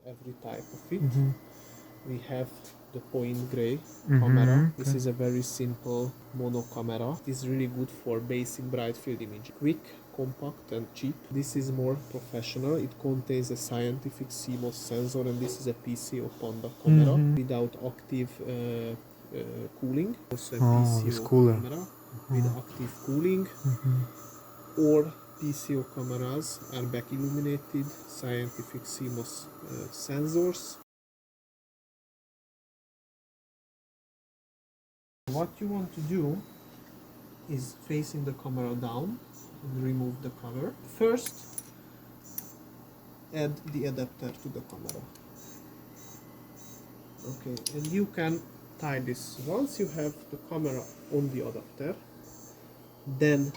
every type of it. We have the point gray camera. This is a very simple mono camera. It is really good for basic bright field imaging. Quick, compact and cheap. This is more professional. It contains a scientific CMOS sensor, and this is a PCO Panda camera without active cooling. Also a PCO camera with active cooling. Or PCO cameras are back illuminated, scientific CMOS sensors. What you want to do is facing the camera down and remove the cover. First, add the adapter to the camera. Okay, and you can tie this. Once you have the camera on the adapter, then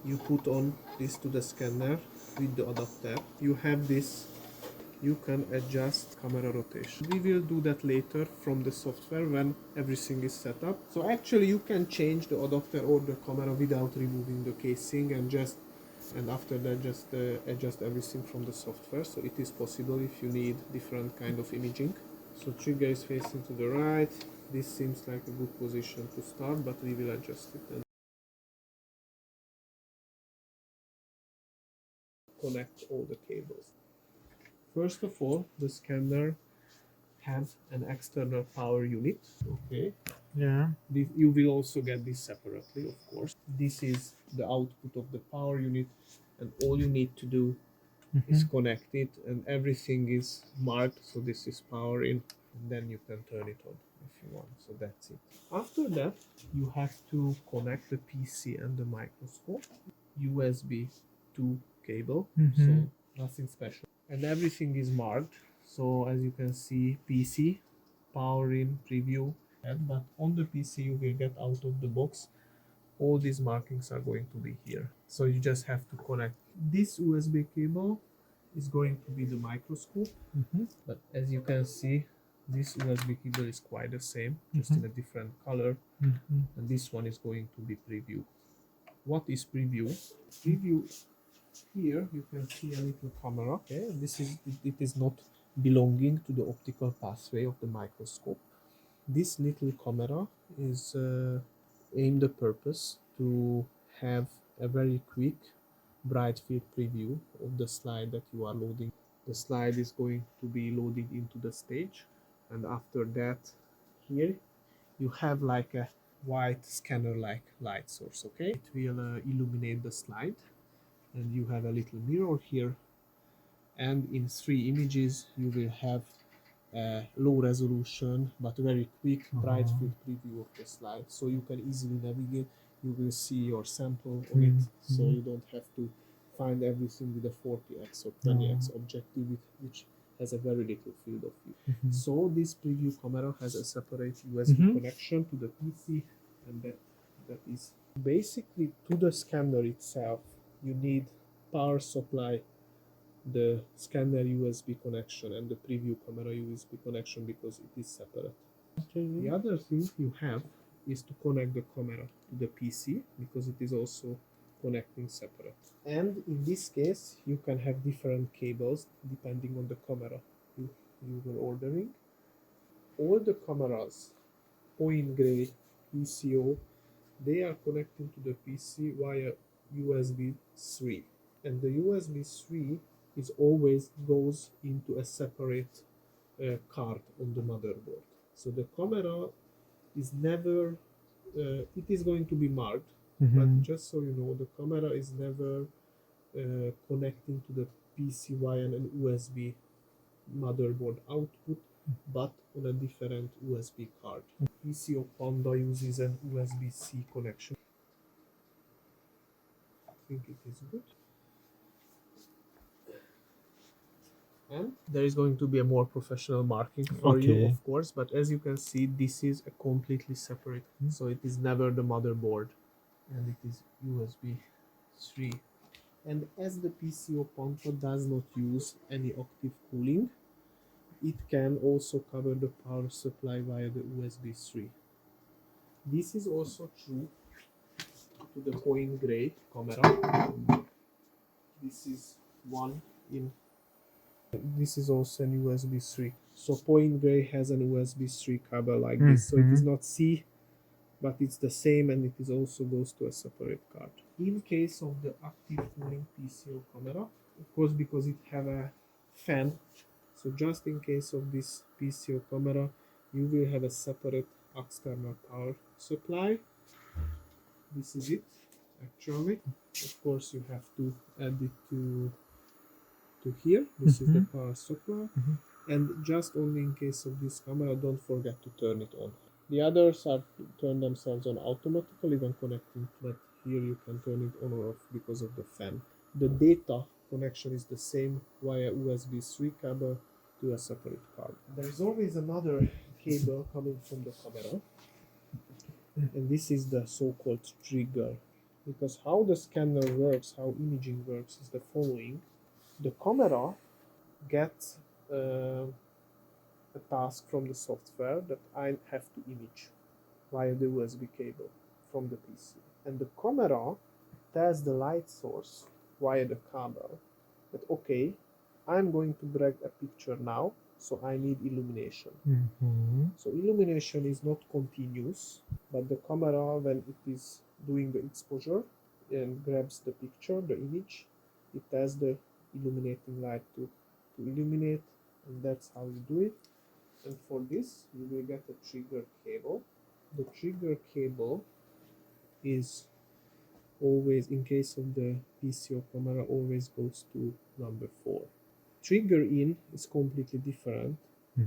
you put on this to the scanner with the adapter. You have this. You can adjust camera rotation. We will do that later from the software when everything is set up. So actually you can change the adapter or the camera without removing the casing, and after that just adjust everything from the software. So it is possible if you need different kind of imaging. So trigger is facing to the right. This seems like a good position to start, but we will adjust it and connect all the cables. First of all, the scanner has an external power unit. Okay. Yeah. You will also get this separately, of course. This is the output of the power unit, and all you need to do is connect it, and everything is marked. So this is power in, and then you can turn it on if you want. So that's it. After that, you have to connect the PC and the microscope. USB 2 cable, so nothing special. And everything is marked. So as you can see, PC, power in, preview, but on the PC you will get out of the box. All these markings are going to be here. So you just have to connect. This USB cable is going to be the microscope, but as you can see, this USB cable is quite the same, just in a different color. And this one is going to be preview. What is preview? Preview, here you can see a little camera. Okay, it is not belonging to the optical pathway of the microscope. This little camera is aimed the purpose to have a very quick bright field preview of the slide that you are loading. The slide is going to be loaded into the stage, and after that, here you have like a white scanner like light source. Okay, it will illuminate the slide, and you have a little mirror here, and in 3 images you will have a low resolution but very quick bright field preview of the slide, so you can easily navigate. You will see your sample on it, so you don't have to find everything with a 40x or 20x objective, which has a very little field of view. So this preview camera has a separate USB connection to the PC, and that is basically to the scanner itself. You need power supply, the scanner USB connection, and the preview camera USB connection, because it is separate. The other thing you have is to connect the camera to the PC, because it is also connecting separate. And in this case, you can have different cables depending on the camera you were ordering. All the cameras, point gray, PCO, they are connecting to the PC via USB 3. And the USB 3 is always goes into a separate card on the motherboard. So the camera is never, it is going to be marked, but just so you know, the camera is never connecting to the PC via an USB motherboard output, but on a different USB card. PCO Panda uses an USB-C connection. I think it is good. And there is going to be a more professional marking for you, of course, but as you can see, this is a completely separate, so it is never the motherboard, and it is USB 3. And as the PCO Panda does not use any active cooling, it can also cover the power supply via the USB 3. This is also true to the point gray camera. This is one in This is also an USB 3. So point gray has an USB 3 cable like this. So it is not C, but it's the same, and it is also goes to a separate card. In case of the active cooling PCO camera, of course, because it have a fan, so just in case of this PCO camera, you will have a separate external power supply. This is it, actually. Of course, you have to add it to here. This is the power supply. And just only in case of this camera, don't forget to turn it on. The others are turn themselves on automatically when connecting, but here you can turn it on or off because of the fan. The data connection is the same via USB 3 cable to a separate card. There is always another cable coming from the camera, and this is the so-called trigger. Because how the scanner works, how imaging works, is the following. The camera gets a task from the software that I have to image via the USB cable from the PC. And the camera tells the light source via the cable that, okay, I'm going to bring a picture now, so I need illumination. So illumination is not continuous, but the camera, when it is doing the exposure and grabs the picture, the image, it tells the illuminating light to illuminate, and that's how you do it. And for this, you will get a trigger cable. The trigger cable is always, in case of the PCO camera, always goes to number 4. Trigger in is completely different.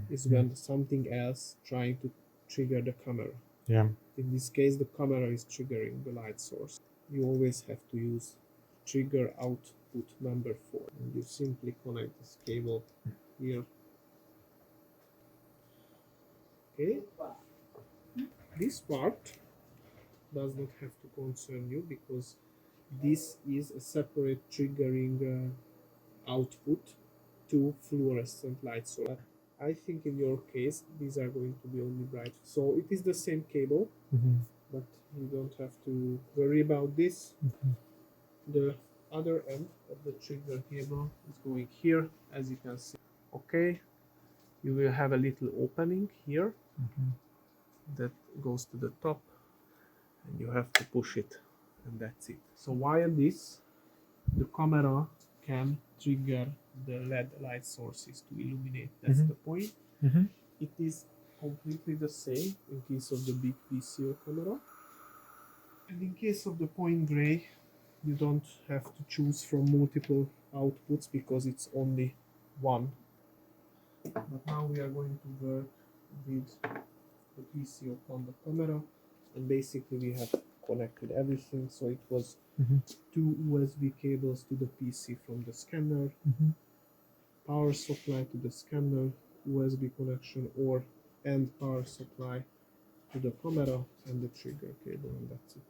Is when something else trying to trigger the camera. Yeah. In this case, the camera is triggering the light source. You always have to use trigger output number 4. And you simply connect this cable here. Okay. This part does not have to concern you because this is a separate triggering output to fluorescent light source. I think in your case these are going to be only bright, so it is the same cable, but you don't have to worry about this. The other end of the trigger cable is going here, as you can see. Okay, you will have a little opening here that goes to the top, and you have to push it, and that's it. So via this, the camera can trigger the LED light sources to illuminate. That's the point. It is completely the same in case of the big PCO camera. And in case of the point gray, you don't have to choose from multiple outputs because it's only one. But now we are going to work with the PCO on the camera, and basically we have connected everything. So it was 2 USB cables to the PC from the scanner, power supply to the scanner, USB connection and power supply to the camera, and the trigger cable, and that's it.